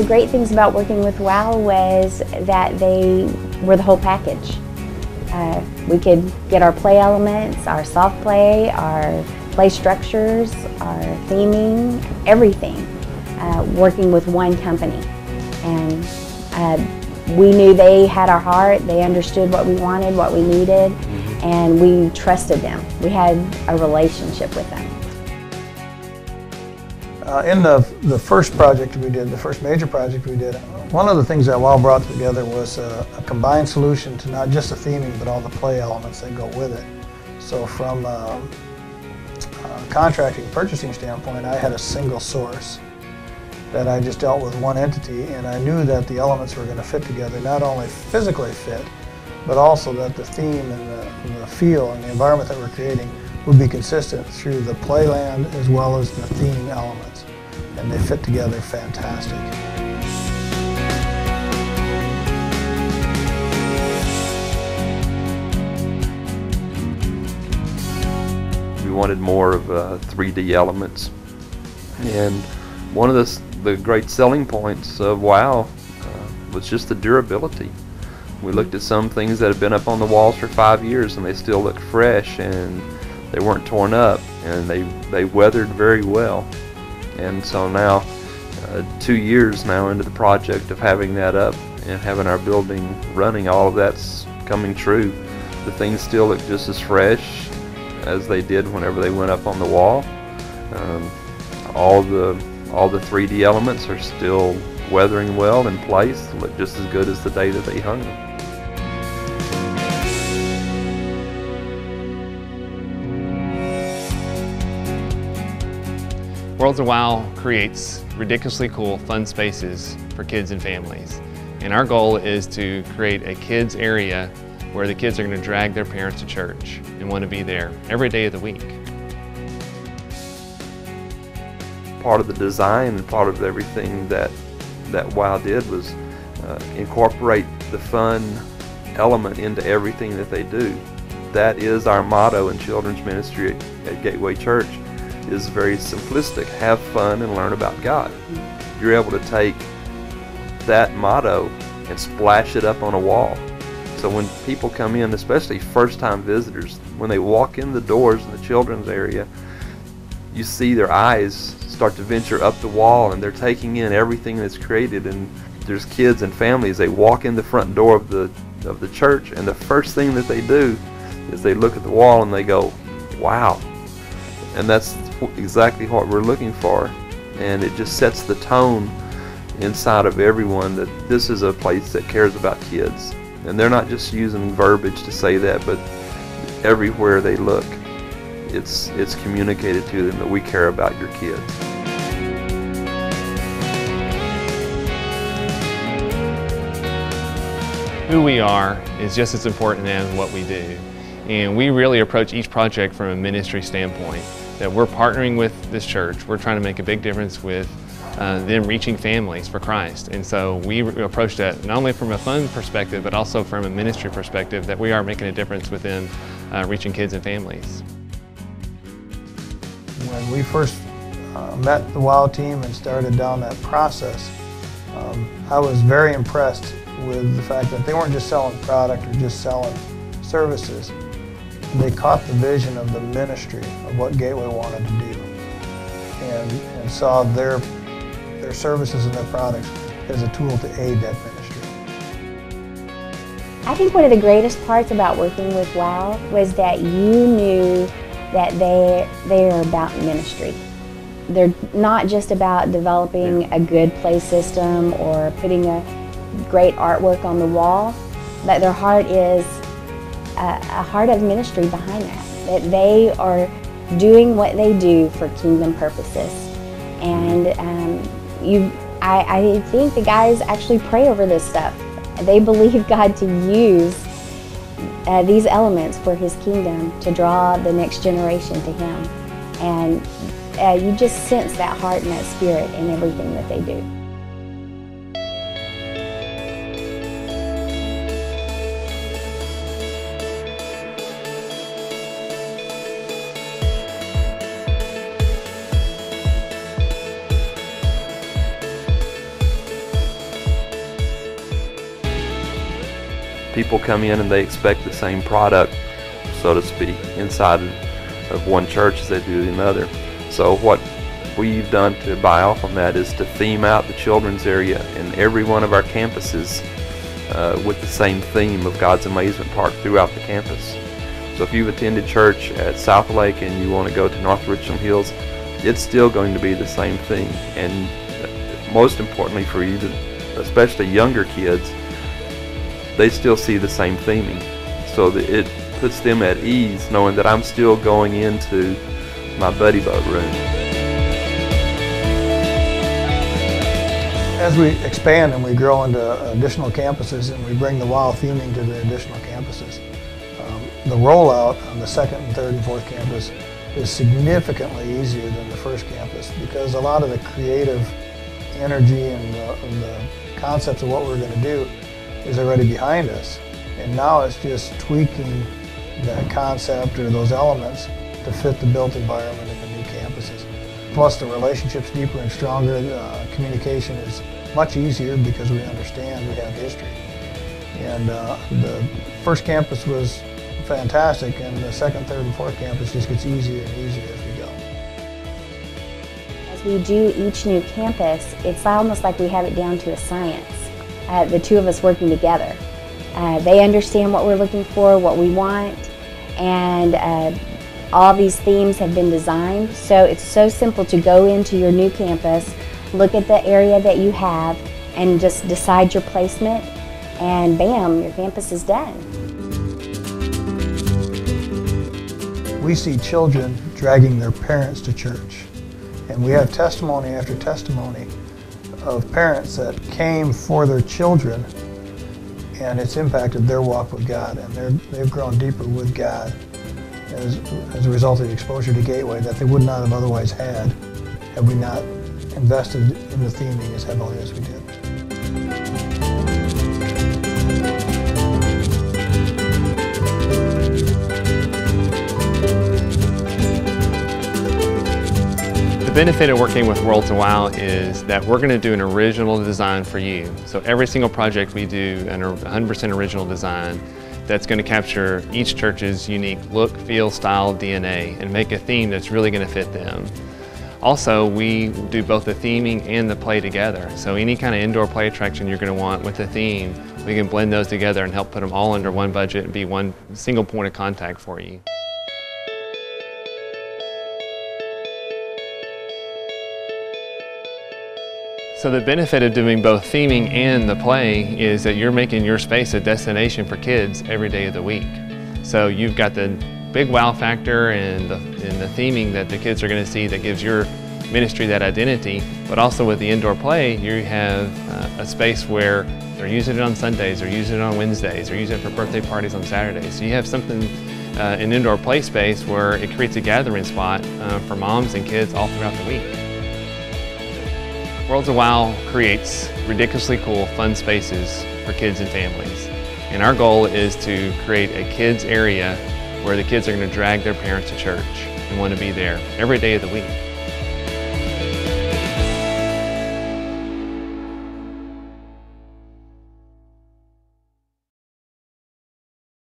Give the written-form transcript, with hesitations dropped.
the great things about working with WOW was that they were the whole package. We could get our play elements, our soft play, our play structures, our theming, everything, working with one company. And we knew they had our heart, they understood what we wanted, what we needed, and we trusted them. We had a relationship with them. In the first project we did, the first major project we did, one of the things that WOW brought together was a combined solution to not just the theming, but all the play elements that go with it. So from a contracting, purchasing standpoint, I had a single source that I just dealt with one entity, and I knew that the elements were going to fit together, not only physically fit, but also that the theme and the feel and the environment that we're creating would be consistent through the playland as well as the theming elements. And they fit together fantastic. We wanted more of 3D elements, and one of the great selling points of WOW was just the durability. We looked at some things that had been up on the walls for 5 years and they still looked fresh, and they weren't torn up, and they weathered very well. And so now, 2 years now into the project of having that up and having our building running, all of that's coming true. The things still look just as fresh as they did whenever they went up on the wall. All the 3D elements are still weathering well in place, look just as good as the day that they hung them. Worlds of WOW creates ridiculously cool, fun spaces for kids and families. And our goal is to create a kids area where the kids are going to drag their parents to church and want to be there every day of the week. Part of the design and part of everything that WOW did was incorporate the fun element into everything that they do. That is our motto in children's ministry at Gateway Church. Is very simplistic: have fun and learn about God. You're able to take that motto and splash it up on a wall. So when people come in, especially first-time visitors, when they walk in the doors in the children's area, you see their eyes start to venture up the wall and they're taking in everything that's created. And there's kids and families, they walk in the front door of the church, and the first thing that they do is they look at the wall and they go, wow. And that's exactly what we're looking for, and it just sets the tone inside of everyone that this is a place that cares about kids. And they're not just using verbiage to say that, but everywhere they look, it's communicated to them that we care about your kids. Who we are is just as important as what we do. And we really approach each project from a ministry standpoint, that we're partnering with this church. We're trying to make a big difference with them reaching families for Christ. And so we approach that not only from a fun perspective, but also from a ministry perspective, that we are making a difference within reaching kids and families. When we first met the WOW team and started down that process, I was very impressed with the fact that they weren't just selling product or just selling services. They caught the vision of the ministry of what Gateway wanted to do, and saw their services and their products as a tool to aid that ministry. I think one of the greatest parts about working with WOW was that you knew that they are about ministry. They're not just about developing a good play system or putting a great artwork on the wall, but their heart is a heart of ministry behind that they are doing what they do for kingdom purposes. And I think the guys actually pray over this stuff. They believe God to use these elements for His kingdom to draw the next generation to Him. And you just sense that heart and that spirit in everything that they do. People come in and they expect the same product, so to speak, inside of one church as they do another. So what we've done to buy off on that is to theme out the children's area in every one of our campuses with the same theme of God's Amazement Park throughout the campus. So if you've attended church at South Lake and you want to go to North Richland Hills, it's still going to be the same thing. And most importantly for you, especially younger kids, they still see the same theming. So that it puts them at ease knowing that I'm still going into my buddy boat room. As we expand and we grow into additional campuses and we bring the WOW theming to the additional campuses, the rollout on the second and third and fourth campus is significantly easier than the first campus, because a lot of the creative energy and the concepts of what we're going to do is already behind us. And now it's just tweaking that concept or those elements to fit the built environment of the new campuses. Plus the relationship's deeper and stronger, communication is much easier because we understand, we have history. And the first campus was fantastic, and the second, third, and fourth campus just gets easier and easier as we go. As we do each new campus, it's almost like we have it down to a science. The two of us working together. They understand what we're looking for, what we want, and all these themes have been designed. So it's so simple to go into your new campus, look at the area that you have, and just decide your placement, and bam, your campus is done. We see children dragging their parents to church, and we have testimony after testimony of parents that came for their children, and it's impacted their walk with God, and they've grown deeper with God as a result of the exposure to Gateway that they would not have otherwise had we not invested in the theming as heavily as we did. The benefit of working with Worlds of WOW is that we're going to do an original design for you. So every single project we do, an 100% original design that's going to capture each church's unique look, feel, style, DNA, and make a theme that's really going to fit them. Also, we do both the theming and the play together. So any kind of indoor play attraction you're going to want with the theme, we can blend those together and help put them all under one budget and be one single point of contact for you. So the benefit of doing both theming and the play is that you're making your space a destination for kids every day of the week. So you've got the big wow factor and the theming that the kids are going to see that gives your ministry that identity, but also with the indoor play, you have a space where they're using it on Sundays, they're using it on Wednesdays, they're using it for birthday parties on Saturdays. So you have something, an indoor play space where it creates a gathering spot for moms and kids all throughout the week. Worlds of WOW creates ridiculously cool, fun spaces for kids and families. And our goal is to create a kids area where the kids are going to drag their parents to church and want to be there every day of the week.